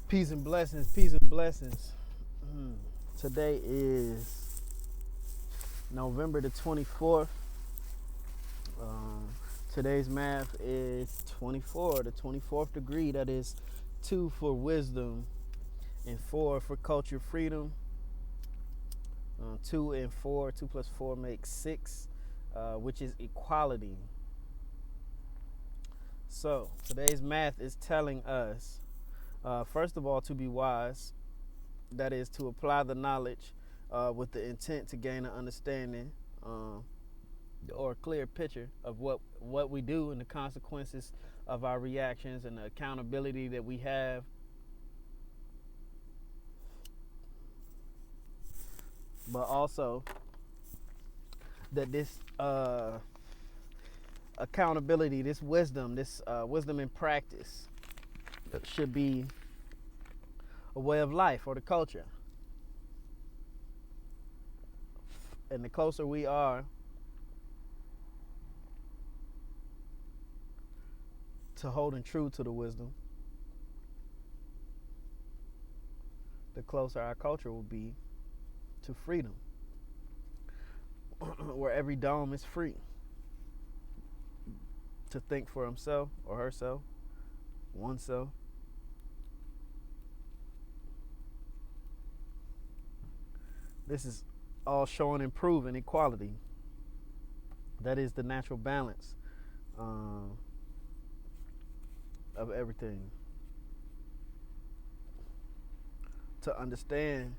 Peace and blessings, peace and blessings. Today is November the 24th. Today's math is 24, the 24th degree. That is 2 for wisdom and 4 for culture freedom. 2 and 4, 2 plus 4 makes 6, which is equality. So today's math is telling us, first of all, to be wise. That is to apply the knowledge with the intent to gain an understanding or a clear picture of what we do and the consequences of our reactions and the accountability that we have. But also that this accountability, this wisdom in practice should be a way of life or the culture. And the closer we are to holding true to the wisdom, the closer our culture will be to freedom, where every dome is free to think for himself or herself, oneself. This is all showing and proving equality. That is the natural balance of everything. To understand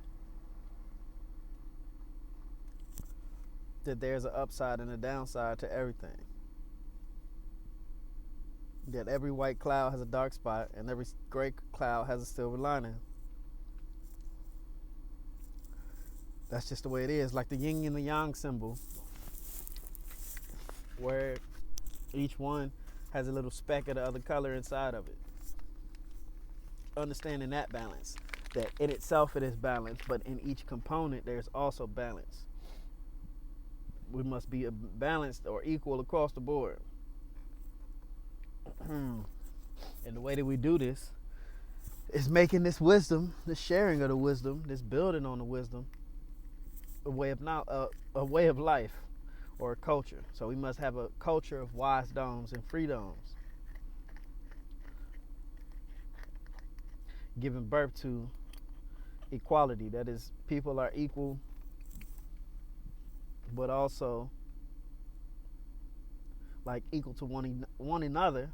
that there's an upside and a downside to everything. That every white cloud has a dark spot and every gray cloud has a silver lining. That's just the way it is, like the yin and the yang symbol, where each one has a little speck of the other color inside of it. Understanding that balance, that in itself it is balance, but in each component there's also balance. We must be balanced or equal across the board. And the way that we do this is making this wisdom, the sharing of the wisdom, this building on the wisdom, a way of life or a culture. So we must have a culture of wise domes and free domes, giving birth to equality. That is, people are equal, but also like equal to one another,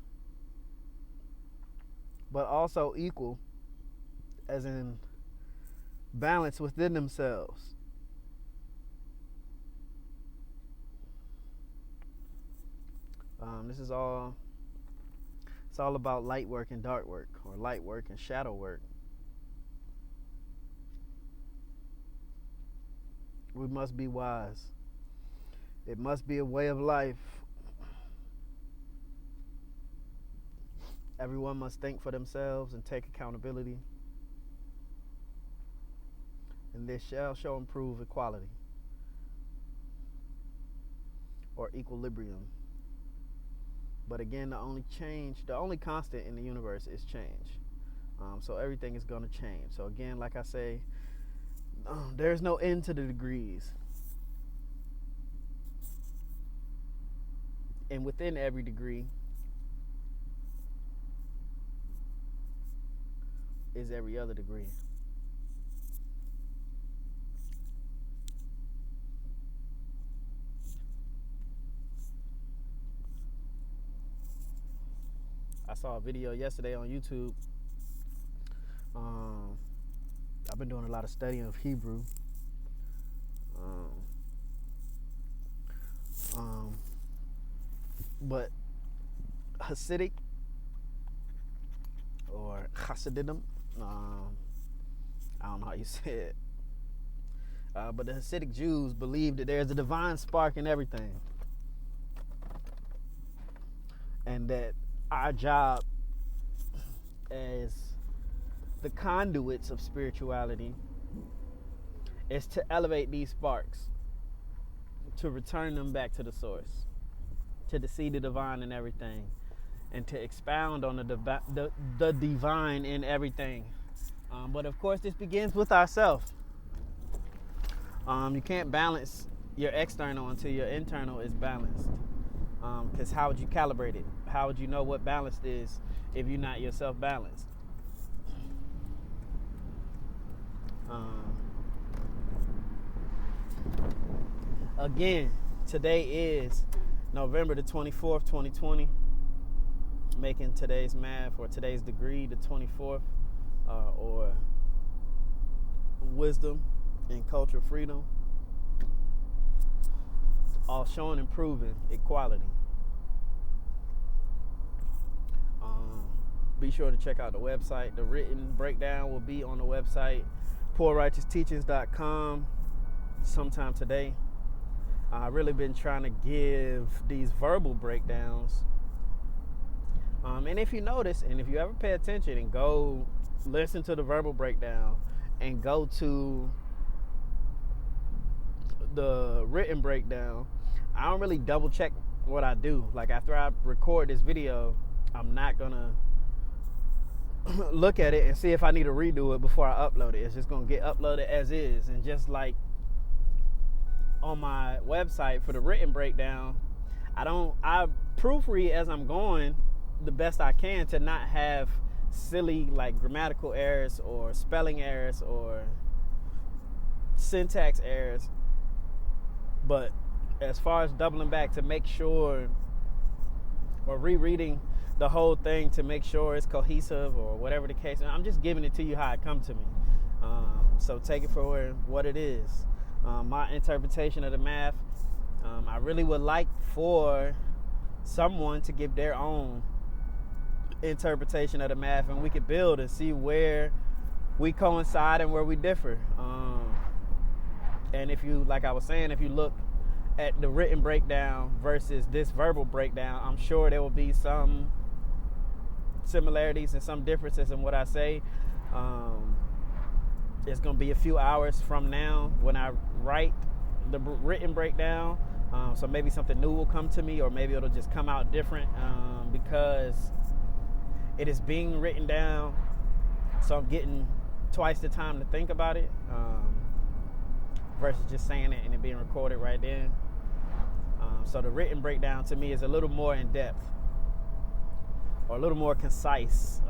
but also equal as in balance within themselves. This is all, it's all about light work and dark work, or light work and shadow work. We must be wise. It must be a way of life. Everyone must think for themselves and take accountability. And this shall show and prove equality or equilibrium. But again, the only constant in the universe is change. So everything is going to change. So again, like I say, there's no end to the degrees. And within every degree is every other degree. I saw a video yesterday on YouTube. I've been doing a lot of studying of Hebrew. But Hasidic or Hasidim, I don't know how you say it. But the Hasidic Jews believe that there's a divine spark in everything. And that our job as the conduits of spirituality is to elevate these sparks, to return them back to the source, to see the divine in everything, and to expound on the divine in everything, But of course, this begins with ourselves. You can't balance your external until your internal is balanced. Because how would you calibrate it? How would you know what balanced is if you're not yourself balanced? Again, today is November the 24th, 2020. Making today's math or today's degree the 24th, or wisdom and culture freedom. All showing and proving equality. Be sure to check out the website. The written breakdown will be on the website, poorrighteousteachings.com, sometime today. I've really been trying to give these verbal breakdowns. And if you notice, and if you ever pay attention and go listen to the verbal breakdown and go to the written breakdown, I don't really double check what I do. Like after I record this video, I'm not gonna look at it and see if I need to redo it before I upload it. It's just gonna get uploaded as is. And just like on my website for the written breakdown, I proofread as I'm going the best I can to not have silly like grammatical errors or spelling errors or syntax errors. But as far as doubling back to make sure, or rereading the whole thing to make sure it's cohesive or whatever the case, I'm just giving it to you how it comes to me. So take it for what it is. My interpretation of the math, I really would like for someone to give their own interpretation of the math, and we could build and see where we coincide and where we differ. And if you, like I was saying, if you look at the written breakdown versus this verbal breakdown, I'm sure there will be some similarities and some differences in what I say. It's going to be a few hours from now when I write the written breakdown. So maybe something new will come to me, or maybe it'll just come out different, because it is being written down. So I'm getting twice the time to think about it, versus just saying it and it being recorded right then. So the written breakdown to me is a little more in depth, or a little more concise.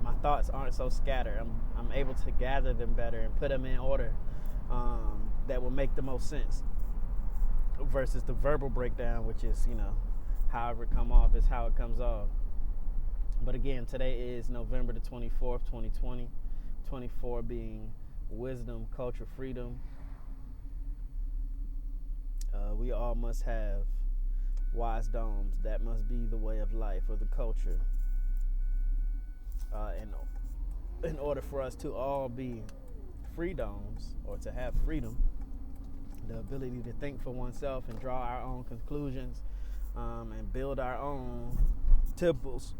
My thoughts aren't so scattered. I'm able to gather them better and put them in order that will make the most sense, versus the verbal breakdown, which is, however it come off is how it comes off. But again, today is November the 24th, 2020. 24 being wisdom, culture, freedom. We all must have wise domes. That must be the way of life, or the culture. In order for us to all be free domes, or to have freedom, the ability to think for oneself and draw our own conclusions, and build our own temples,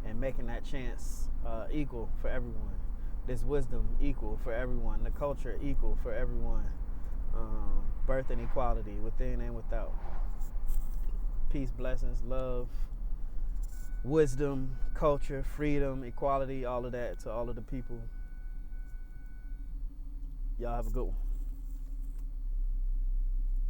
and making that chance equal for everyone. This wisdom equal for everyone. The culture equal for everyone. Birth and equality within and without. Peace, blessings, love, wisdom, culture, freedom, equality, all of that to all of the people. Y'all have a good one.